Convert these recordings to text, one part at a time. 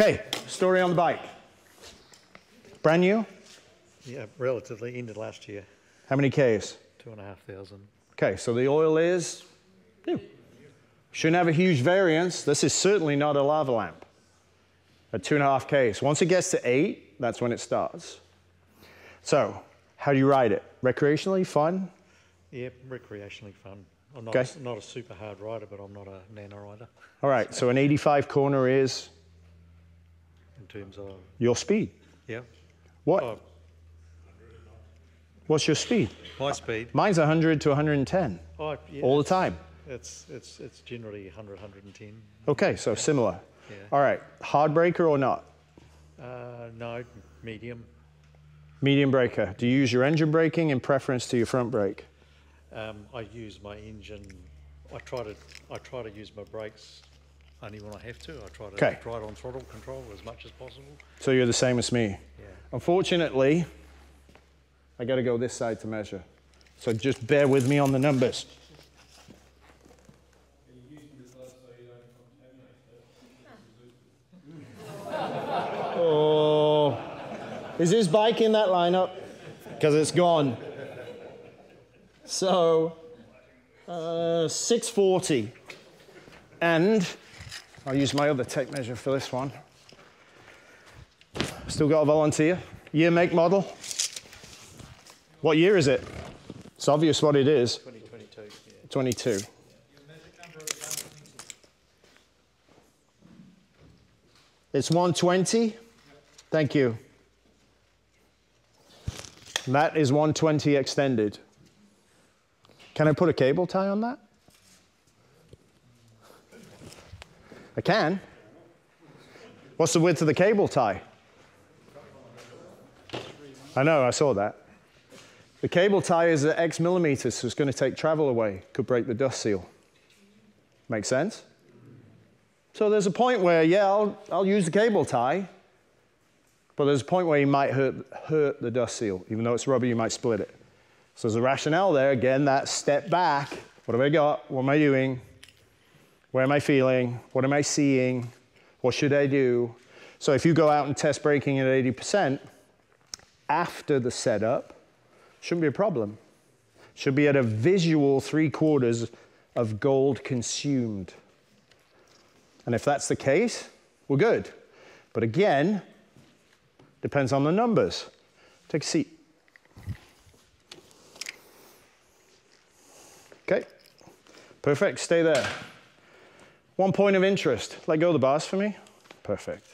Okay, story on the bike. Brand new? Yeah, relatively. Ended last year. How many Ks? 2,500. Okay, so the oil is new. Shouldn't have a huge variance. This is certainly not a lava lamp at 2.5 Ks. Once it gets to 8, that's when it starts. So, how do you ride it? Recreationally, fun? Yeah, recreationally fun. I'm not a super hard rider, but I'm not a nano rider. All right, so an 85 corner is? In terms of? Your speed. Yeah. What? Oh. What's your speed? My speed? Mine's 100 to 110. Oh, yeah, all the time. It's generally 100, 110. Okay, so similar. Yeah. All right, hard breaker or not? No, medium. Medium breaker. Do you use your engine braking in preference to your front brake? I use my engine. I try to use my brakes only when I have to. I try to ride on throttle control as much as possible. So you're the same as me. Yeah. Unfortunately, I got to go this side to measure. So just bear with me on the numbers. Oh, is this bike in that lineup? Because it's gone. So, 640. And I'll use my other tape measure for this one. Still got a volunteer. Year, make, model. What year is it? It's obvious what it is. 2022. Yeah. 22. It's 120. Thank you. That is 120 extended. Can I put a cable tie on that? I can. What's the width of the cable tie? I know, I saw that. The cable tie is at X millimeters, so it's going to take travel away. Could break the dust seal. Make sense? So there's a point where, yeah, I'll use the cable tie, but there's a point where you might hurt the dust seal. Even though it's rubber, you might split it. So there's a rationale there. Again, that step back. What have I got? What am I doing? Where am I feeling? What am I seeing? What should I do? So if you go out and test braking at 80%, after the setup, shouldn't be a problem. Should be at a visual 3/4 of gold consumed. And if that's the case, we're good. But again, depends on the numbers. Take a seat. Okay, perfect, stay there. One point of interest, let go of the bars for me. Perfect.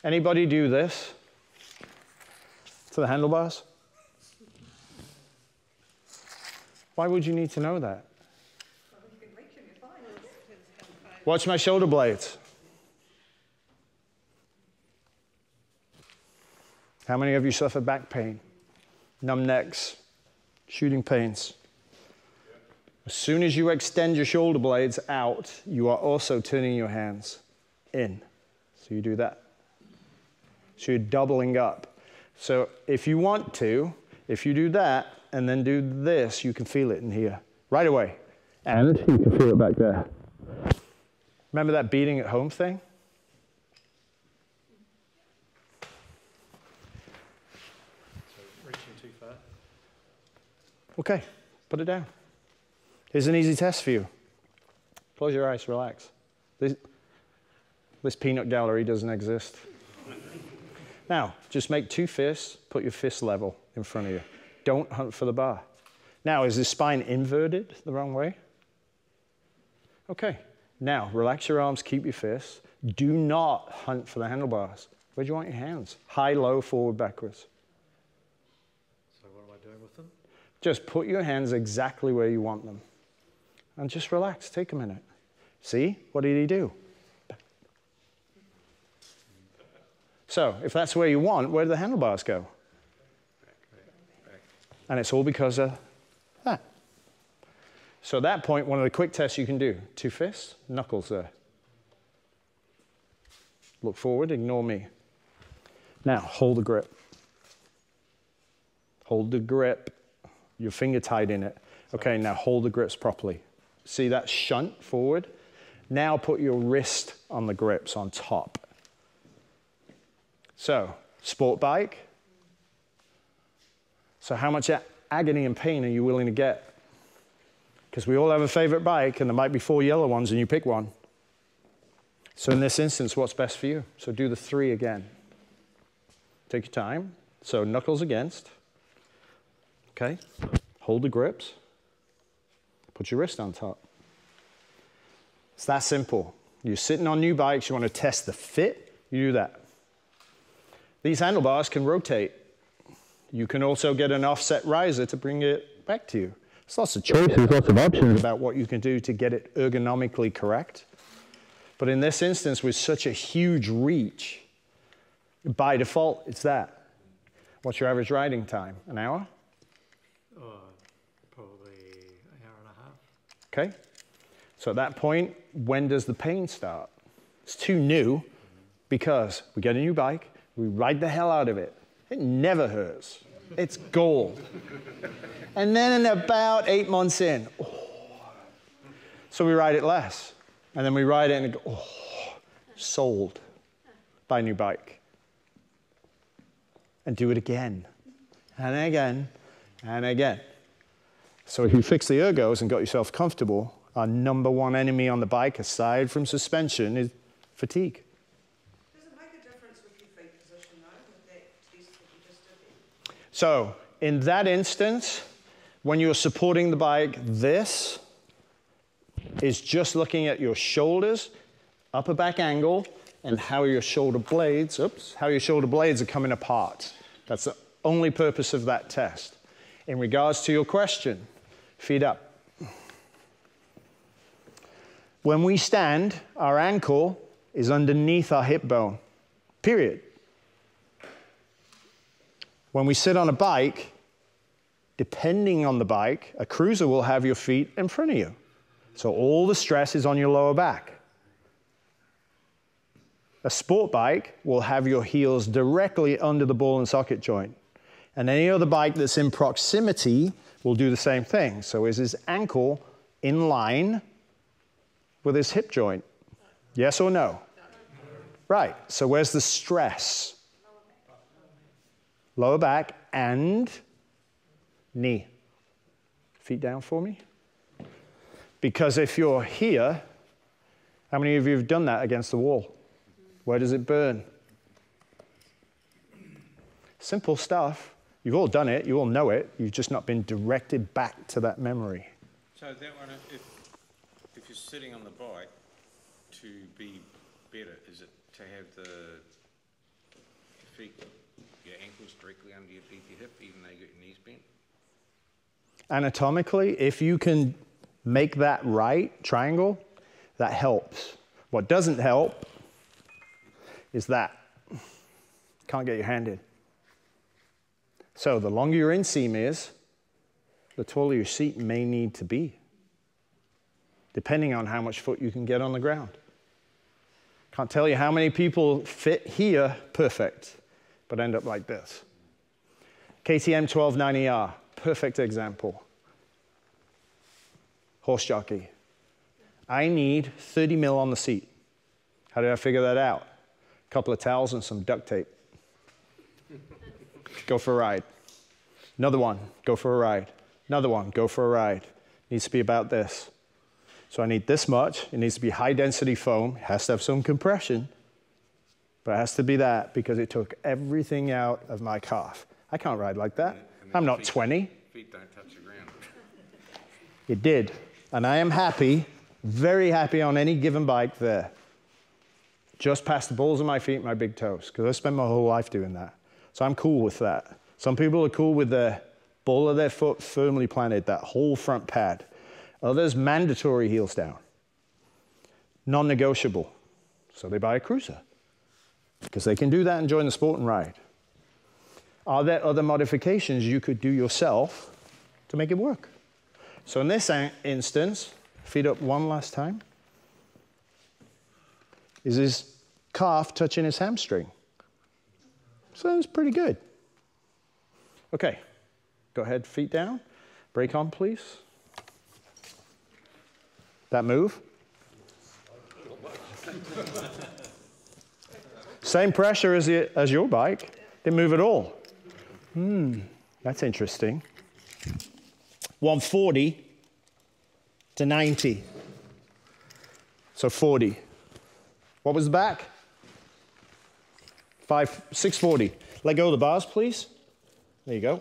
Anybody do this to the handlebars? Why would you need to know that? Watch my shoulder blades. How many of you suffer back pain, numb necks, shooting pains? As soon as you extend your shoulder blades out, you are also turning your hands in. So you do that. So you're doubling up. So if you want to, if you do that and then do this, you can feel it in here right away. And you can feel it back there. Remember that beating at home thing? So reaching too far? Okay, put it down. Here's an easy test for you. Close your eyes, relax. This peanut gallery doesn't exist. Now, just make 2 fists, put your fist level in front of you. Don't hunt for the bar. Now, is the spine inverted the wrong way? Okay. Now, relax your arms, keep your fists. Do not hunt for the handlebars. Where do you want your hands? High, low, forward, backwards. So what am I doing with them? Just put your hands exactly where you want them. And just relax, take a minute. See, what did he do? So, if that's where you want, where do the handlebars go? Back. And it's all because of that. So at that point, one of the quick tests you can do, 2 fists, knuckles there. Look forward, ignore me. Now, hold the grip. Hold the grip. Your finger tied in it. Okay, now hold the grips properly. See that shunt forward? Now put your wrist on the grips on top. So, sport bike. So how much agony and pain are you willing to get? Because we all have a favorite bike, and there might be 4 yellow ones, and you pick one. So in this instance, what's best for you? So do the 3 again. Take your time. So knuckles against. Okay. Hold the grips. Put your wrist on top. It's that simple. You're sitting on new bikes, you want to test the fit, you do that. These handlebars can rotate. You can also get an offset riser to bring it back to you. There's lots of choices, lots of options about what you can do to get it ergonomically correct. But in this instance, with such a huge reach, by default, it's that. What's your average riding time? An hour? Probably an hour and a half. Okay. So at that point, when does the pain start? It's too new because we get a new bike, we ride the hell out of it. It never hurts. It's gold. And then in about 8 months in, so we ride it less. And then we ride it and go, sold. Buy a new bike. And do it again, and again, and again. So if you fix the ergos and got yourself comfortable, our #1 enemy on the bike, aside from suspension, is fatigue. Does it make a difference with your feet position, though, with that test that you just did there? So in that instance, when you're supporting the bike, this is just looking at your shoulders, upper back angle, and how your shoulder blades, how your shoulder blades are coming apart. That's the only purpose of that test. In regards to your question, feet up. When we stand, our ankle is underneath our hip bone, period. When we sit on a bike, depending on the bike, a cruiser will have your feet in front of you. So all the stress is on your lower back. A sport bike will have your heels directly under the ball and socket joint. And any other bike that's in proximity will do the same thing. So is his ankle in line with his hip joint? Yes or no? Right, so where's the stress? Lower back and knee. Feet down for me. Because if you're here, how many of you have done that against the wall? Where does it burn? Simple stuff. You've all done it, you all know it, you've just not been directed back to that memory. So that one, if you're sitting on the bike, to be better, is it to have the feet, your ankles directly under your hip, even though you got your knees bent? Anatomically, if you can make that right, triangle, that helps. What doesn't help is that. Can't get your hand in. So the longer your inseam is, the taller your seat may need to be, depending on how much foot you can get on the ground. Can't tell you how many people fit here perfect, but end up like this. KTM 1290R, perfect example. Horse jockey. I need 30 mil on the seat. How did I figure that out? A couple of towels and some duct tape. Go for a ride. Another one, go for a ride. Another one, go for a ride. Needs to be about this. So I need this much. It needs to be high density foam. It has to have some compression, but it has to be that because it took everything out of my calf. I can't ride like that. I'm not 20. Feet don't touch the ground. It did. And I am happy, very happy on any given bike there. Just past the balls of my feet and my big toes, because I spent my whole life doing that. So I'm cool with that. Some people are cool with the ball of their foot firmly planted, that whole front pad. Others, mandatory heels down. Non-negotiable. So they buy a cruiser, because they can do that and join the sport and ride. Are there other modifications you could do yourself to make it work? So in this instance, feet up one last time. Is his calf touching his hamstring? Sounds pretty good. Okay, go ahead, feet down. Brake on, please. That move? Same pressure as your bike. Didn't move at all. That's interesting. 140 to 90. So 40. What was the back? 640. Let go of the bars, please. There you go.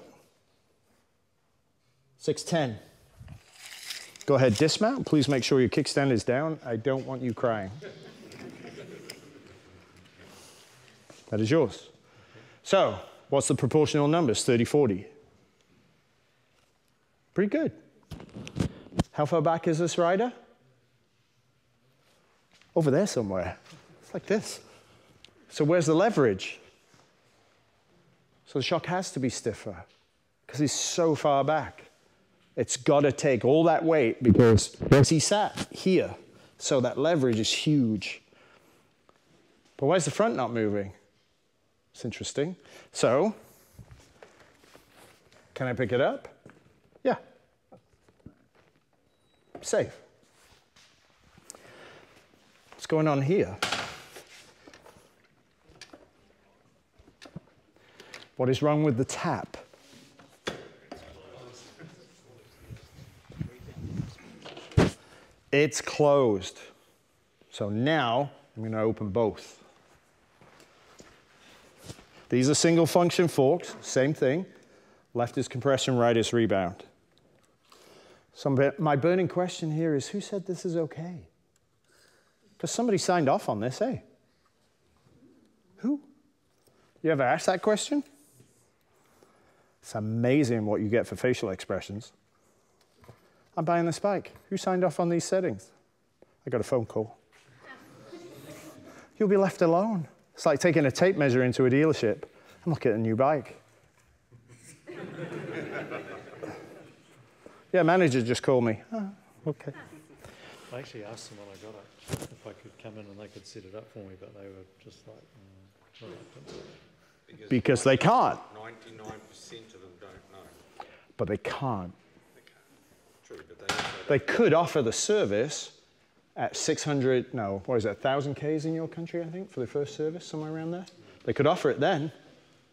610. Go ahead, dismount. Please make sure your kickstand is down. I don't want you crying. That is yours. So, what's the proportional numbers? 30, 40. Pretty good. How far back is this rider? Over there somewhere. It's like this. So where's the leverage? So the shock has to be stiffer because he's so far back. It's got to take all that weight because once he sat here, so that leverage is huge. But why is the front not moving? It's interesting. So, can I pick it up? Yeah. Safe. What's going on here? What is wrong with the tap? It's closed. So now I'm going to open both. These are single function forks, same thing. Left is compression, right is rebound. My burning question here is, who said this is okay? Because somebody signed off on this, eh? Who? You ever asked that question? It's amazing what you get for facial expressions. I'm buying this bike. Who signed off on these settings? I got a phone call. You'll be left alone. It's like taking a tape measure into a dealership. I'm looking at a new bike. Yeah, manager just called me. Oh, okay. I actually asked them when I got it if I could come in and they could set it up for me, but they were just like, because they can't. 99% of them don't know. But they can't. True, but they could offer the service at 600, no, what is that, 1,000 Ks in your country, I think, for the first service, somewhere around there. They could offer it then,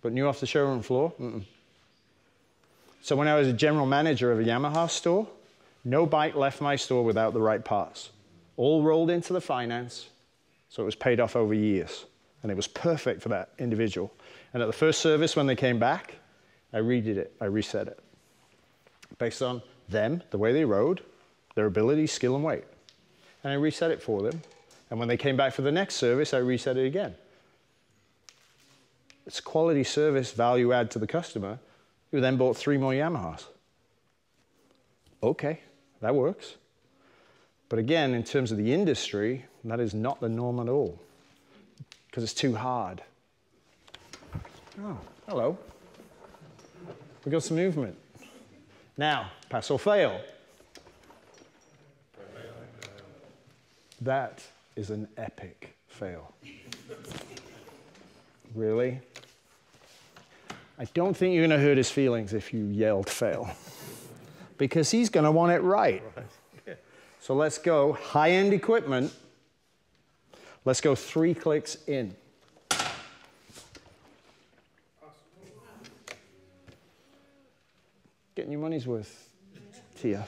but new off the showroom floor, So when I was a general manager of a Yamaha store, no bike left my store without the right parts. All rolled into the finance, so it was paid off over years. And it was perfect for that individual. And at the first service, when they came back, I redid it, I reset it. Based on them, the way they rode, their ability, skill, and weight. And I reset it for them. And when they came back for the next service, I reset it again. It's quality service, value add to the customer, who then bought 3 more Yamahas. Okay, that works. But again, in terms of the industry, that is not the norm at all, because it's too hard. Oh, hello. We got some movement. Now, pass or fail. That is an epic fail. Really? I don't think you're going to hurt his feelings if you yelled fail, because he's going to want it right. So let's go high-end equipment. Let's go 3 clicks in. Getting your money's worth here.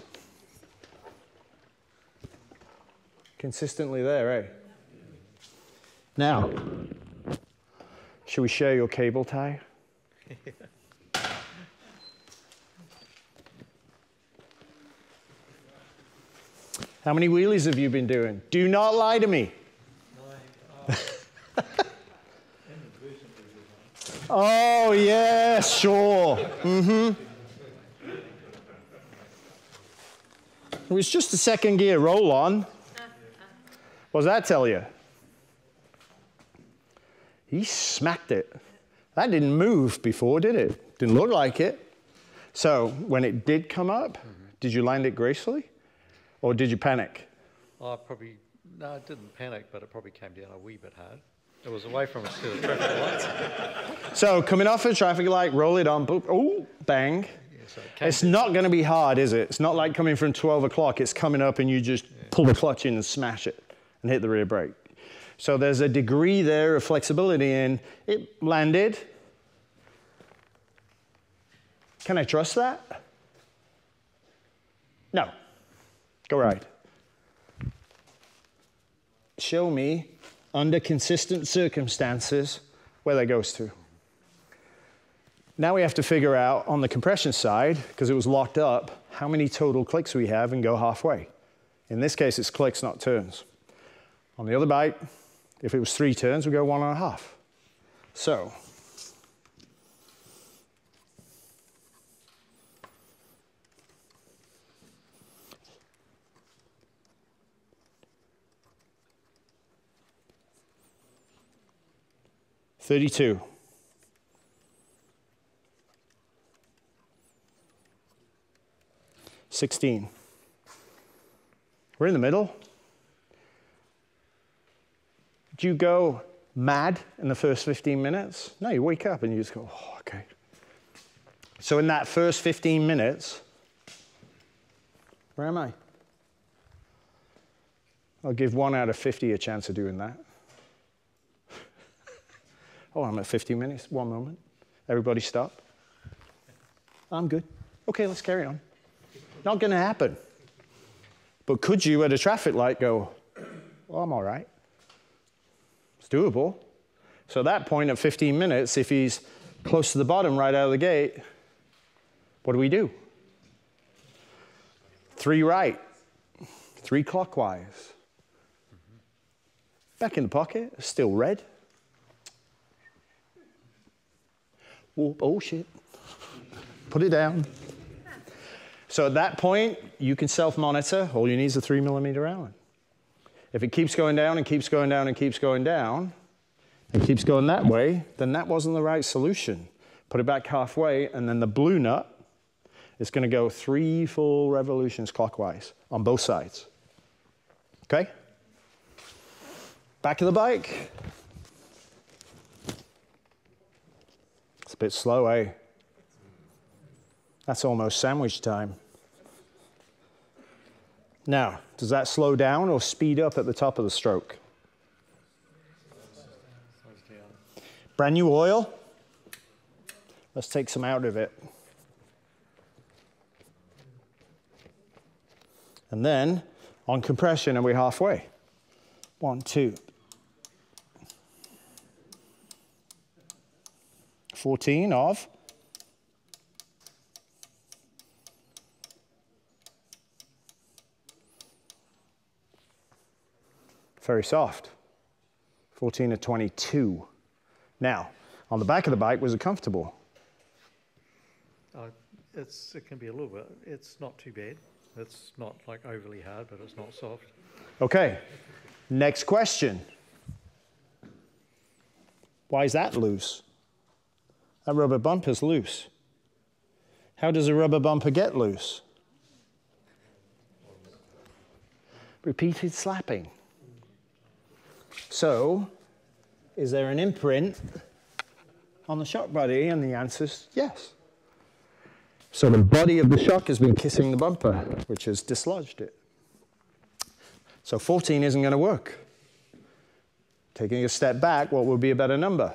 Consistently there, eh? Now, should we share your cable tie? How many wheelies have you been doing? Do not lie to me. Oh, yeah, sure. It was just a second gear roll-on. What does that tell you? He smacked it. That didn't move before, did it? Didn't look like it. So when it did come up, did you land it gracefully? Or did you panic? No, I didn't panic, but it probably came down a wee bit hard. It was away from a set of traffic lights. So coming off a traffic light, roll it on, boop, oh, bang. Yeah, so it's not going to be hard, is it? It's not like coming from 12 o'clock. It's coming up and you just pull the clutch in and smash it and hit the rear brake. So there's a degree there of flexibility in it landed. Can I trust that? No. Go right. Show me, under consistent circumstances, where that goes to. Now we have to figure out, on the compression side, because it was locked up, how many total clicks we have and go halfway. In this case, it's clicks, not turns. On the other bike, if it was 3 turns, we go 1.5. So, $32. $16. We're in the middle. Do you go mad in the first 15 minutes? No, you wake up and you just go, oh, okay. So in that first 15 minutes, where am I? I'll give 1 out of 50 a chance of doing that. Oh, I'm at 50 minutes, 1 moment. Everybody stop. I'm good. Okay, let's carry on. Not going to happen. But could you, at a traffic light, go, well, I'm all right. It's doable. So at that point, at 15 minutes, if he's close to the bottom right out of the gate, what do? 3 right, 3 clockwise. Back in the pocket, still red. Oh, shit. Put it down. So at that point, you can self-monitor. All you need is a 3mm Allen. If it keeps going down and keeps going down and keeps going down, and keeps going that way, then that wasn't the right solution. Put it back halfway, and then the blue nut is going to go 3 full revolutions clockwise on both sides. Okay? Back of the bike. It's a bit slow, eh? That's almost sandwich time. Now, does that slow down or speed up at the top of the stroke? Brand new oil. Let's take some out of it. And then, on compression, are we halfway? 1, 2. 14 of. Very soft. 14 of 22. Now, on the back of the bike, was it comfortable? It can be a little bit. It's not too bad. It's not like overly hard, but it's not soft. Okay. Next question. Why is that loose? That rubber bumper's loose. How does a rubber bumper get loose? Repeated slapping. So, is there an imprint on the shock body? And the answer is yes. So the body of the shock has been kissing the bumper, which has dislodged it. So 14 isn't going to work. Taking a step back, what would be a better number?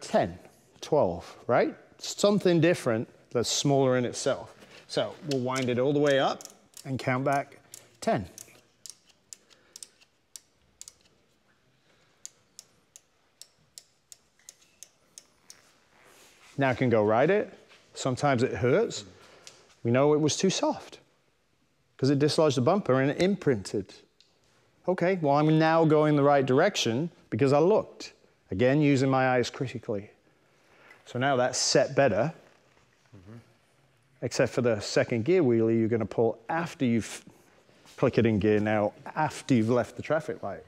10, 12, right? Something different that's smaller in itself. So we'll wind it all the way up and count back 10. Now I can go ride it. Sometimes it hurts. We know it was too soft because it dislodged the bumper and it imprinted. Okay, well, I'm now going the right direction because I looked. Again, using my eyes critically. So now that's set better, except for the second gear wheelie you're going to pull after you've clicked it in gear now, after you've left the traffic light.